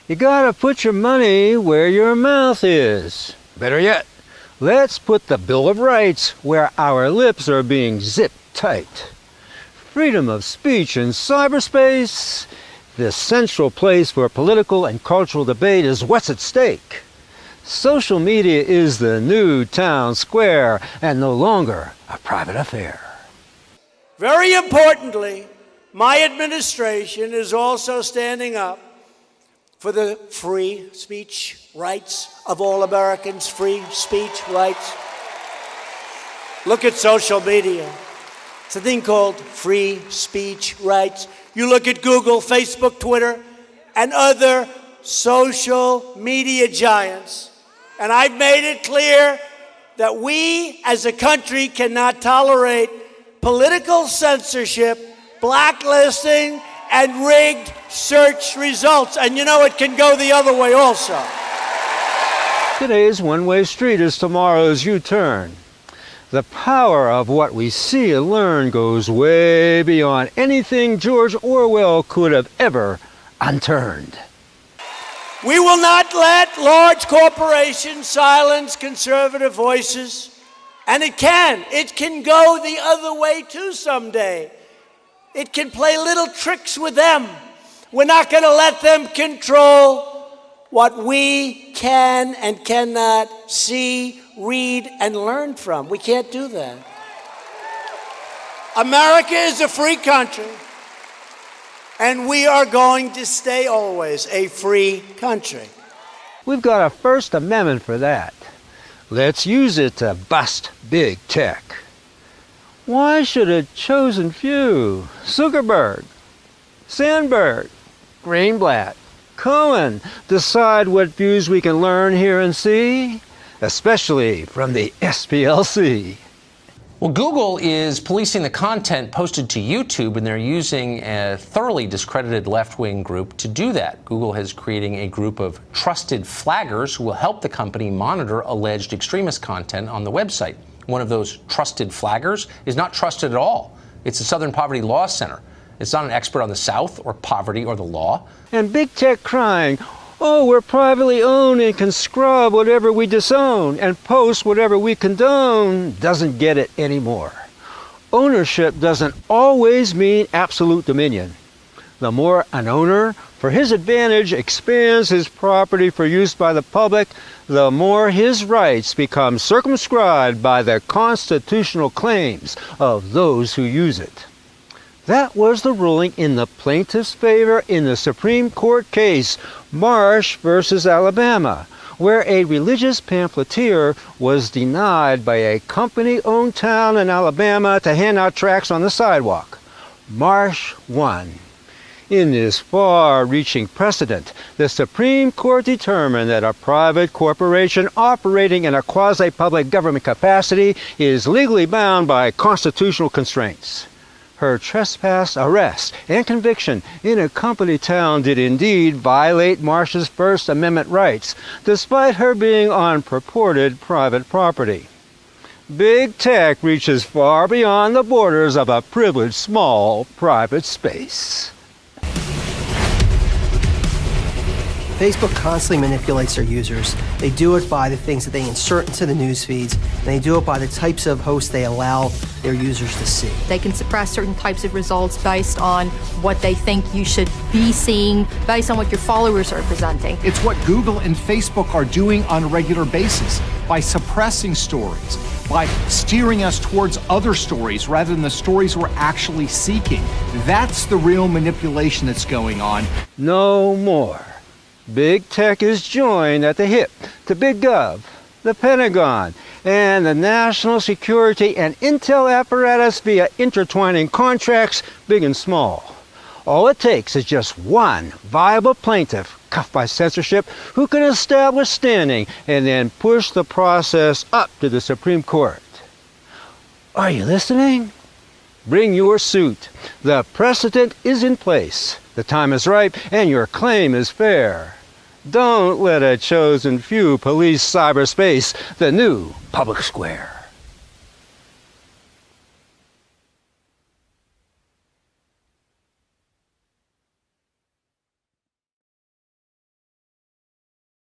You gotta put your money where your mouth is. Better yet, let's put the Bill of Rights where our lips are being zipped tight. Freedom of speech in cyberspace, the central place for political and cultural debate, is what's at stake. Social media is the new town square and no longer a private affair. Very importantly, my administration is also standing up for the free speech rights of all Americans, free speech rights. Look at social media. It's a thing called free speech rights. You look at Google, Facebook, Twitter, and other social media giants, and I've made it clear that we as a country cannot tolerate political censorship, blacklisting, and rigged search results. And you know, it can go the other way also. Today's one-way street is tomorrow's U-turn. The power of what we see and learn goes way beyond anything George Orwell could have ever unturned. We will not let large corporations silence conservative voices. And it can go the other way too someday. It can play little tricks with them. We're not going to let them control what we can and cannot see, read, and learn from. We can't do that. America is a free country, and we are going to stay always a free country. We've got a First Amendment for that. Let's use it to bust big tech. Why should a chosen few, Zuckerberg, Sandberg, Greenblatt, Cohen, decide what views we can learn, hear, and see? Especially from the SPLC. Well, Google is policing the content posted to YouTube, and they're using a thoroughly discredited left-wing group to do that. Google is creating a group of trusted flaggers who will help the company monitor alleged extremist content on the website. One of those trusted flaggers is not trusted at all. It's the Southern Poverty Law Center. It's not an expert on the South or poverty or the law. And big tech crying, oh, we're privately owned and can scrub whatever we disown and post whatever we condone, doesn't get it anymore. Ownership doesn't always mean absolute dominion. The more an owner, for his advantage, expands his property for use by the public, the more his rights become circumscribed by the constitutional claims of those who use it. That was the ruling in the plaintiff's favor in the Supreme Court case, Marsh versus Alabama, where a religious pamphleteer was denied by a company-owned town in Alabama to hand out tracts on the sidewalk. Marsh won. In this far-reaching precedent, the Supreme Court determined that a private corporation operating in a quasi-public government capacity is legally bound by constitutional constraints. Her trespass, arrest, and conviction in a company town did indeed violate Marsh's First Amendment rights, despite her being on purported private property. Big tech reaches far beyond the borders of a privileged small private space. Facebook constantly manipulates their users. They do it by the things that they insert into the news feeds, and they do it by the types of hosts they allow their users to see. They can suppress certain types of results based on what they think you should be seeing, based on what your followers are presenting. It's what Google and Facebook are doing on a regular basis by suppressing stories, by steering us towards other stories rather than the stories we're actually seeking. That's the real manipulation that's going on. No more. Big tech is joined at the hip to Big Gov, the Pentagon, and the national security and intel apparatus via intertwining contracts, big and small. All it takes is just one viable plaintiff cuffed by censorship who can establish standing and then push the process up to the Supreme Court. Are you listening? Bring your suit. The precedent is in place. The time is ripe and your claim is fair. Don't let a chosen few police cyberspace, the new public square.